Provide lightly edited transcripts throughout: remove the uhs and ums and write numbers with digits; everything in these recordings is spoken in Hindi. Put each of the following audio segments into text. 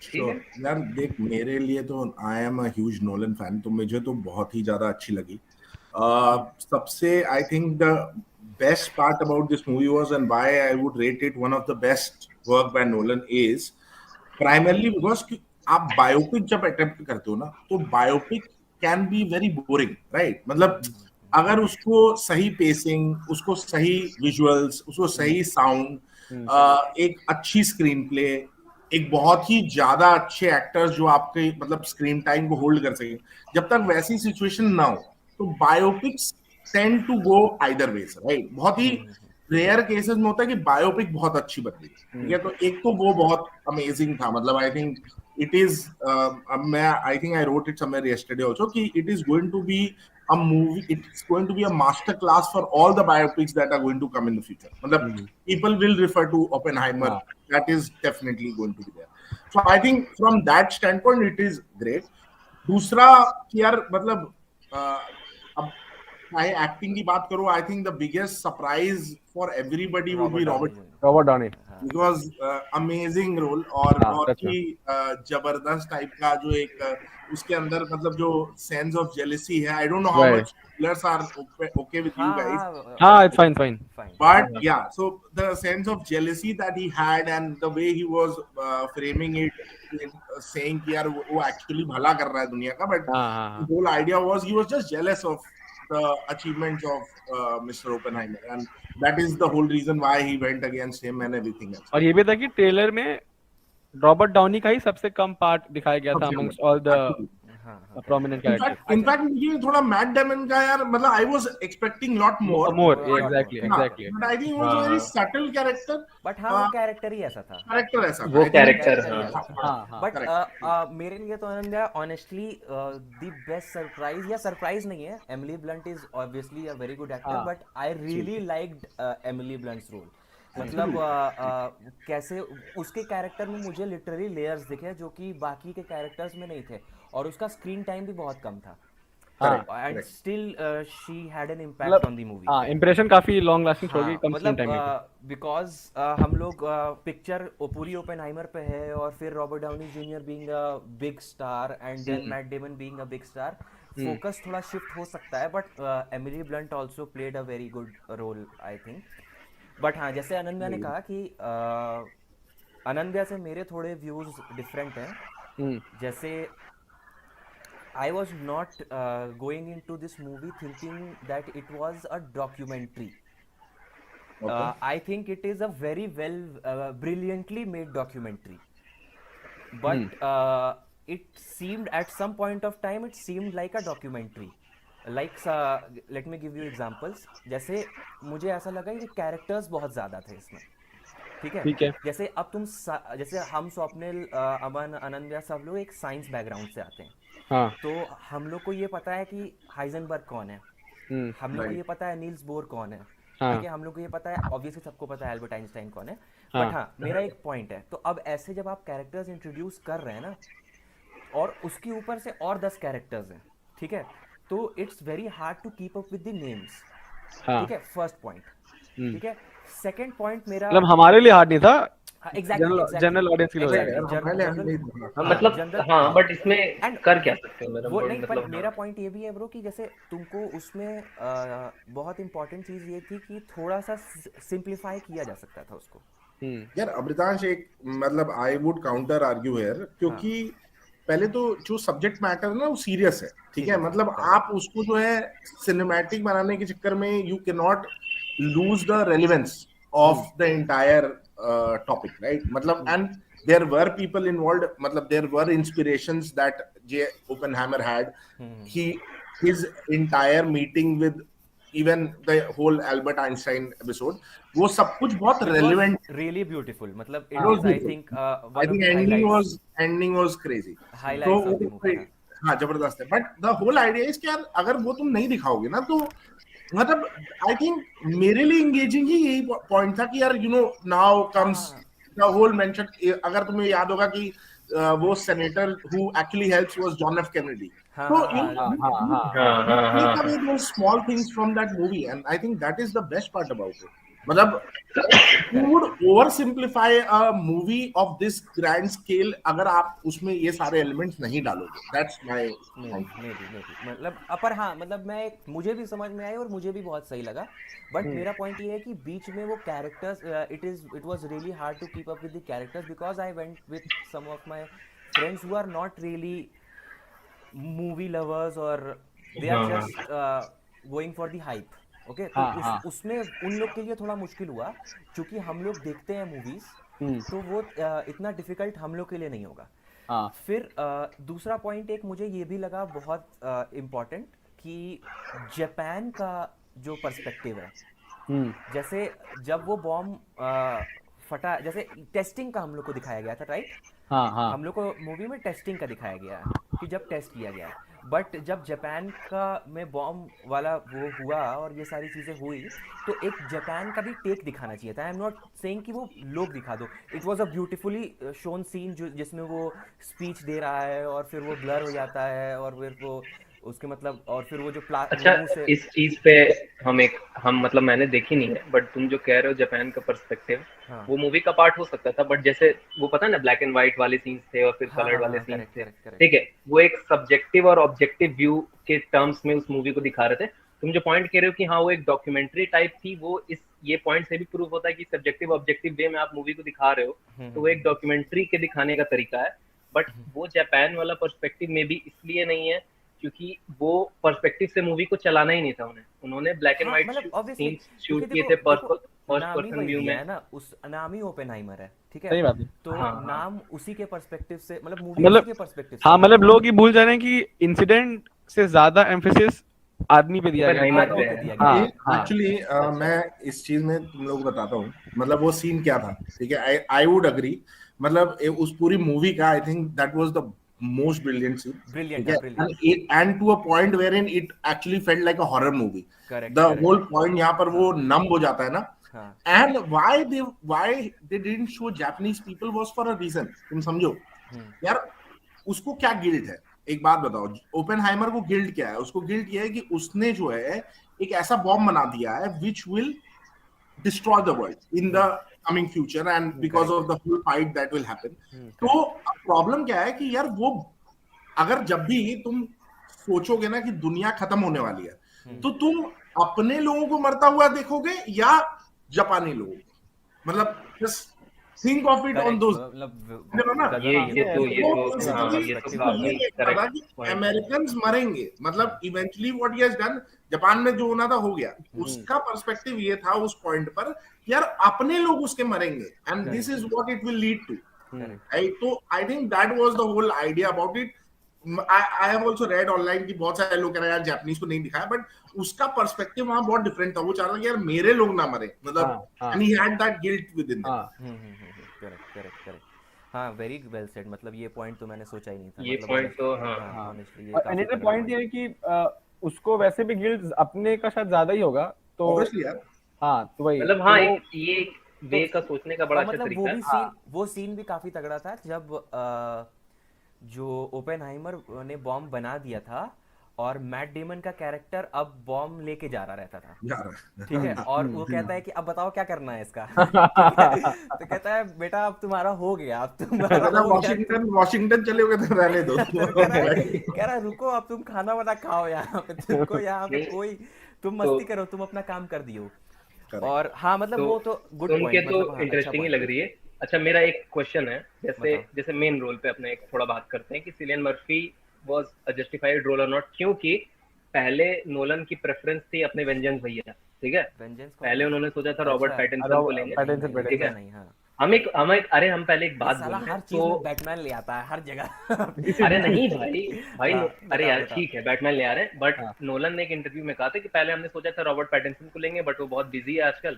ठीक है यार देख, मेरे लिए तो I am a huge Nolan fan, तो मुझे तो बहुत ही ज्यादा अच्छी लगी। सबसे आई think the best part about this movie was and why I would rate it one of the best work by Nolan is primarily because आप बायोपिक जब अटेम्प्ट करते हो ना, तो biopic can be very boring, right? मतलब अगर उसको सही पेसिंग, उसको सही विजुअल्स, उसको सही साउंड, एक अच्छी स्क्रीन प्ले, एक बहुत ही ज्यादा अच्छे एक्टर्स जो आपके मतलब स्क्रीन टाइम को होल्ड कर सके, जब तक वैसी सिचुएशन ना हो, तो biopics tend to go either ways, right? बहुत ही रेयर केसेस में होता है कि बायोपिक बहुत अच्छी बन गई, ठीक है? तो एक तो वो बहुत अमेजिंग था, मतलब आई थिंक इट इज, मैं I think I wrote it somewhere yesterday also कि it is going to be a movie, it's going to be a master class for all the biopics that are going to come in the future. Matlab, people will refer to Oppenheimer, that is definitely going to be there. So I think from that standpoint it is great. दूसरा कि यार मतलब अब चाहे एक्टिंग की बात करो, I think the biggest surprise for everybody would be Robert Downey. Because amazing role और बहुत ही जबरदस्त टाइप का जो एक उसके अंदर मतलब जो सेंस ऑफ जेलेसी है, I don't know how much spoilers are okay with you guys. It's fine. But yeah, so the sense of jealousy that he had and the way he was framing it, saying कि यार वो actually भला कर रहा है दुनिया का, but the whole idea was he was just jealous of the achievements of Mr. Oppenheimer, and that is the whole reason why he went against him and everything else. और ये भी था कि ट्रेलर में रॉबर्ट डाउनी का ही सबसे कम पार्ट दिखाया गया था amongst all the prominent characters. In fact, मुझे थोड़ा मैट डेमन का यार मतलब I was expecting lot more. Exactly. But I think it was a very subtle character. But हाँ, वो कैरेक्टर ही ऐसा था। कैरेक्टर ऐसा था। वो कैरेक्टर बट मेरे लिए तो Ananya honestly the best surprise, या सरप्राइज नहीं है, Emily Blunt is obviously a very good actor, but I really liked Emily Blunt's role. मतलब कैसे उसके कैरेक्टर में मुझे लिटरली लेयर्स दिखे जो कि बाकी के कैरेक्टर्स में नहीं थे, और उसका स्क्रीन टाइम भी बहुत कम था, and still she had an impact on the movie. Impression काफी लॉन्ग लास्टिंग छोड़ गई कम स्क्रीन टाइम में, बिकॉज हम लोग पिक्चर पूरी ओपेनहाइमर पे है, और फिर Robert Downey Junior being a big star and then Matt Damon being a big star, focus थोड़ा शिफ्ट हो सकता है, but Emily Blunt also played a very good role I think. But हाँ, जैसे अनन्या ने कहा कि अनन्या से मेरे थोड़े व्यूज डिफरेंट हैं। जैसे I was not going into this movie thinking that it was a documentary. I think it is a very well brilliantly made documentary, but it seemed at some point of time it seemed like a documentary, like let me give you examples। जैसे मुझे ऐसा लगा कि कैरेक्टर्स बहुत ज़्यादा थे इसमें, ठीक है? जैसे अब तुम जैसे हम स्वप्निल, अमन, अनन्या सब लोग एक साइंस बैकग्राउंड से आते हैं, तो हम लोग को ये पता है कि हाइजेनबर्ग कौन है, हम लोग को ये पता है नील्स बोर कौन है, ठीक है? हम लोग को ये पता है, ऑब्वियसली सबको पता है एल्बर्ट आइंस्टाइन कौन है। बट हाँ, मेरा एक पॉइंट है, तो अब ऐसे जब आप कैरेक्टर्स इंट्रोड्यूस कर रहे हैं ना, और उसके ऊपर से और 10 कैरेक्टर्स हैं, ठीक है? तो it's very hard to keep up with the names, ठीक है? फर्स्ट पॉइंट, ठीक है? सेकंड पॉइंट मेरा मतलब हमारे लिए हार्ड नहीं था, जनरल ऑडियंस के लिए मतलब हाँ, बट इसमें कर क्या सकते हैं वो नहीं, पर मेरा पॉइंट ये भी है ब्रो कि जैसे तुमको उसमें बहुत इंपॉर्टेंट चीज ये थी कि थोड़ा सा सिंप्लीफाई किया जा सकता था उसको। यार अमृतांश, एक मतलब I would counter argue here, क्योंकि पहले तो जो सब्जेक्ट मैटर है ना वो सीरियस है, ठीक है? मतलब आप उसको जो है सिनेमैटिक बनाने के चक्कर में you can not lose the relevance of the entire topic, right? मतलब and there were people involved, मतलब there were inspirations that J. Oppenheimer had. His entire meeting with even the whole Albert Einstein episode, वो सब कुछ बहुत relevant, really beautiful, मतलब it was I think one of the ending was crazy, highlights of the movie। हाँ, जबरदस्त है। but the whole idea is कि यार अगर वो तुम नहीं दिखाओगे ना, तो मतलब आई थिंक मेरे लिए engaging ही यही पॉइंट था कि यार you know now comes the whole mention। अगर तुम्हें याद होगा कि वो senator who actually helps was John F. Kennedy, so you take away those small things from that movie, and I think that is the best part about it। मतलब you would oversimplify a movie of this grand scale अगर आप उसमें ये सारे एलिमेंट्स नहीं डालोगे. That's my point. May be मतलब पर हाँ मतलब मुझे भी समझ में आई और मुझे भी बहुत सही लगा. बट मेरा पॉइंट ये है कि बीच में वो characters it was really hard to keep up with the characters because I went with some of my friends who are not really movie lovers और दे आर हाँ just going for the hype. Okay तो उसमें उन लोग के लिए थोड़ा मुश्किल हुआ क्योंकि हम लोग देखते हैं मूवीज तो वो इतना डिफिकल्ट हम लोग के लिए नहीं होगा. फिर दूसरा पॉइंट एक मुझे ये भी लगा बहुत इम्पोर्टेंट कि जापान का जो पर्सपेक्टिव है जैसे जब वो बॉम्ब फटा जैसे टेस्टिंग का हम लोग को दिखाया गया था राइट. हम लोग को मूवी में टेस्टिंग का दिखाया गया है कि जब टेस्ट किया गया. बट जब जापान का में बॉम्ब वाला वो हुआ और ये सारी चीज़ें हुई तो एक जापान का भी टेक दिखाना चाहिए था. आई एम नॉट सेइंग कि वो लोग दिखा दो. It was a beautifully shown scene जो जिसमें वो स्पीच दे रहा है और फिर वो ब्लर हो जाता है और फिर वो उसके मतलब और फिर वो जो अच्छा मुंह से इस चीज पे हम मतलब मैंने देखी नहीं है बट तुम जो कह रहे हो जापान का पर्सपेक्टिव हाँ वो मूवी का पार्ट हो सकता था बट जैसे वो पता है ना ब्लैक एंड व्हाइट वाले सीन्स थे और फिर हाँ कलर्ड हाँ वाले हाँ सीन्स करेक्ट थे. करेक्ट करेक्ट ठीक है वो एक सब्जेक्टिव और ऑब्जेक्टिव व्यू के टर्म्स में उस मूवी को दिखा रहे थे. तुम जो पॉइंट कह रहे हो कि हाँ वो एक डॉक्यूमेंट्री टाइप थी वो ये पॉइंट से भी प्रूव होता है कि सब्जेक्टिव ऑब्जेक्टिव वे में आप मूवी को दिखा रहे हो तो वो एक डॉक्यूमेंट्री के दिखाने का तरीका है. बट वो जापान वाला पर्सपेक्टिव में भी इसलिए नहीं है क्योंकि वो पर्सपेक्टिव से मूवी को चलाना ही नहीं था उन्होंने ब्लैक एंड हाँ व्हाइट मतलब ऑब्वियसली सीन्स क्योंकि शूट किए देखो थे देखो फर्स्ट नाम ही पर्सन वही व्यू दिया में. है ना उस नाम ही ओपेनहाइमर है ठीक है. सही बात है. तो हाँ हाँ नाम उसी के पर्सपेक्टिव से मतलब मूवी उसी मतलब के पर्सपेक्टिव से हाँ बनी मतलब है. लोग ये भूल जा रहे हैं कि इंसिडेंट से ज्यादा एम्फेसिस आदमी पे दिया गया ओपेनहाइमर है. आदमी पे पे है. दिया गया ये है. हाँ एक्चुअली मैं इस चीज में तुम लोग को बताता हूँ. मतलब वो सीन क्या था. ठीक है आई वुड अग्री. मतलब उस पूरी मूवी का I think that was the most brilliant scene. ठीक ब्रिलियंट है है brilliant. And to a point where in it actually felt like a horror movie. Correct the correct whole point यहाँ पर वो हाँ नम हो जाता है ना. हाँ and why they didn't show Japanese people was for a reason. तुम समझो यार उसको क्या गिल्ट है. एक बात बताओ ओपेनहाइमर को गिल्ट क्या है. उसको गिल्ट ये है कि उसने जो है एक ऐसा बॉम्ब बना दिया है which will destroy the world in the coming future and because correct of the whole fight that will happen. तो करेक्ट प्रॉब्लम क्या है कि यार वो अगर जब भी तुम सोचोगे ना कि दुनिया खत्म होने वाली है तो तुम अपने लोगों को मरता हुआ देखोगे या जापानी लोगों को. मतलब just think of it on correct those. मतलब ना गजब ये तो वो हाँ ये तो पर्सपेक्टिव वो ये काफी देखता था करेक्ट कि पॉइंट. अमेरिकन्स मरेंगे. मतलब eventually what he has done Japan में जो होना था हो गया. उसका पर्सपेक्टिव ये था उस पॉइंट पर कि यार अपने लोग उसके मरेंगे and this is what it will lead to. तो I think that was the whole idea about it. I have also read online कि बहुत सारे लोग कह रहे हैं यार जापानीज को नहीं दिखाया बट उसका पर्सपेक्टिव वहां बहुत डिफरेंट था. वो चाह रहा था कि यार मेरे लोग ना मरे. मतलब and he had that guilt with in. Correct correct correct हाँ वेरी वेल सेड. मतलब ये पॉइंट तो मैंने सोचा ही नहीं था. ये मतलब पॉइंट तो हाँ ऑनेस्टली ये और काफी अनदर तगड़ा पॉइंट ये है कि उसको वैसे भी गिल्ट अपने का शायद ज्यादा ही होगा तो ऑब्वियसली यार. हाँ तो वही मतलब हाँ तो एक ये वे का सोचने का बड़ा और अच्छा मतलब तरीका है. वो सीन भी काफी तगड़ा था जब जो ओपेनहाइमर ने बॉम्ब बना दिया था और मैट डेमन का कैरेक्टर अब बॉम्ब लेके जा रहा रहता था यार ठीक है और वो कहता है कि अब बताओ क्या करना है इसका ठीक है तो कहता है बेटा अब तुम्हारा हो गया अब तुम्हारा हो गया वॉशिंगटन चले गए थे रहने दो. तो कह रहा है रुको अब तुम खाना वाना खाओ यहाँ पे तुमको यहाँ पे नहीं, कोई तुम तो मस्ती करो तुम अपना काम कर दियो. Correct. और हाँ मतलब तो वो तो गुड सुन के पॉइंट तो मतलब हाँ अच्छा इंटरेस्टिंग ही पॉइंट. लग रही है. अच्छा मेरा एक क्वेश्चन है जैसे बताओ. जैसे मेन रोल पे अपने एक थोड़ा बात करते हैं कि Cillian Murphy was a justified role और नॉट क्योंकि पहले नोलन की प्रेफरेंस थी अपने वेंजेंस भैया. ठीक है वेंजेंस पहले उन्होंने सोचा था रॉबर्ट अच्छा पैटिंसन को लेंगे. पैटिंसन ठीक है नहीं हाँ हम एक अरे हम पहले एक ये बात साला बोल रहे हर हैं चीज तो में बैटमैन ले आता है हर जगह अरे नहीं भाई भाई हाँ, अरे बताओ यार बताओ. ठीक है बैटमैन ले आ रहे हैं बट हाँ. नोलन ने एक इंटरव्यू में कहा था कि पहले हमने सोचा था रॉबर्ट पैटिंसन को लेंगे बट वो बहुत बिजी है आजकल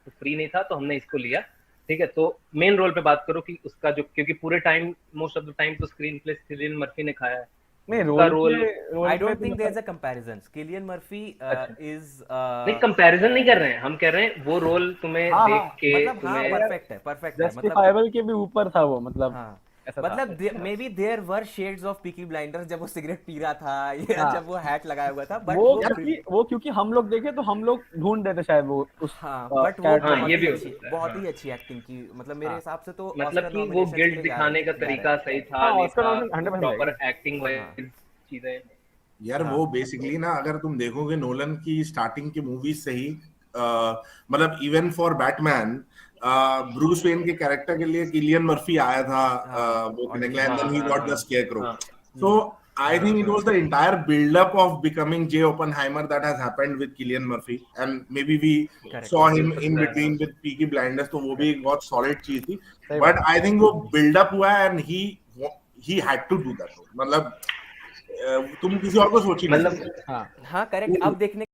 तो फ्री नहीं था तो हमने इसको लिया. ठीक है तो मेन रोल पे बात करो कि उसका जो क्योंकि पूरे time most of the time तो स्क्रीन प्ले सिलियन मर्फी ने खाया है. नहीं उसका role role I don't think there's a comparison. Cillian Murphy अच्छा. is नहीं कंपैरिजन नहीं कर रहे हैं हम कह रहे हैं वो रोल तुम्हें हाँ, देख हाँ, के मतलब हाँ तुम्हें परफेक्ट है मतलब जस्टिफाइबल के भी ऊपर था वो मतलब हाँ ऐसा था। मतलब maybe there were shades of Peaky Blinders जब वो सिगरेट पी रहा था या हाँ। जब वो हैट लगाया हुआ था, बट वो क्योंकि हम लोग देखे तो हम लोग ढूंढ देते शायद वो उस हाँ, बट वो character हाँ, ये भी हो सकता है, बहुत हाँ। ही अच्छी एक्टिंग की, मतलब मेरे हाँ। हिसाब से तो मतलब ऑस्कर कि वो nominations के गिल्ट लिए दिखाने का जा रहे तरीका हैं। सही था हाँ, नहीं ऑस्कर था, नॉमिनेशन 100% प्रॉपर जाएगी। एक्टिंग वाइज चीजें। यार हाँ। वो बेसिकली ना, अगर तुम देखोगे नोलन की स्टार्टिंग की मूवीज से ही, मतलब even for Batman, Bruce Wayne के कैरेक्टर के लिए किलियन मर्फी आया था, हाँ, वो audition निकला, and then he got the scarecrow. हाँ, So I think it was the entire build-up of becoming J. Oppenheimer that has happened with Cillian Murphy, and maybe we Correct. saw him हो in सकता है, between with Peaky Blinders, तो वो भी एक बहुत solid चीज थी. सही But बात। I think वो build-up हुआ है and he had to do that. मतलब तुम किसी और को सोच ही नहीं मतलब सकते. हाँ हाँ, करेक्ट। अब देखने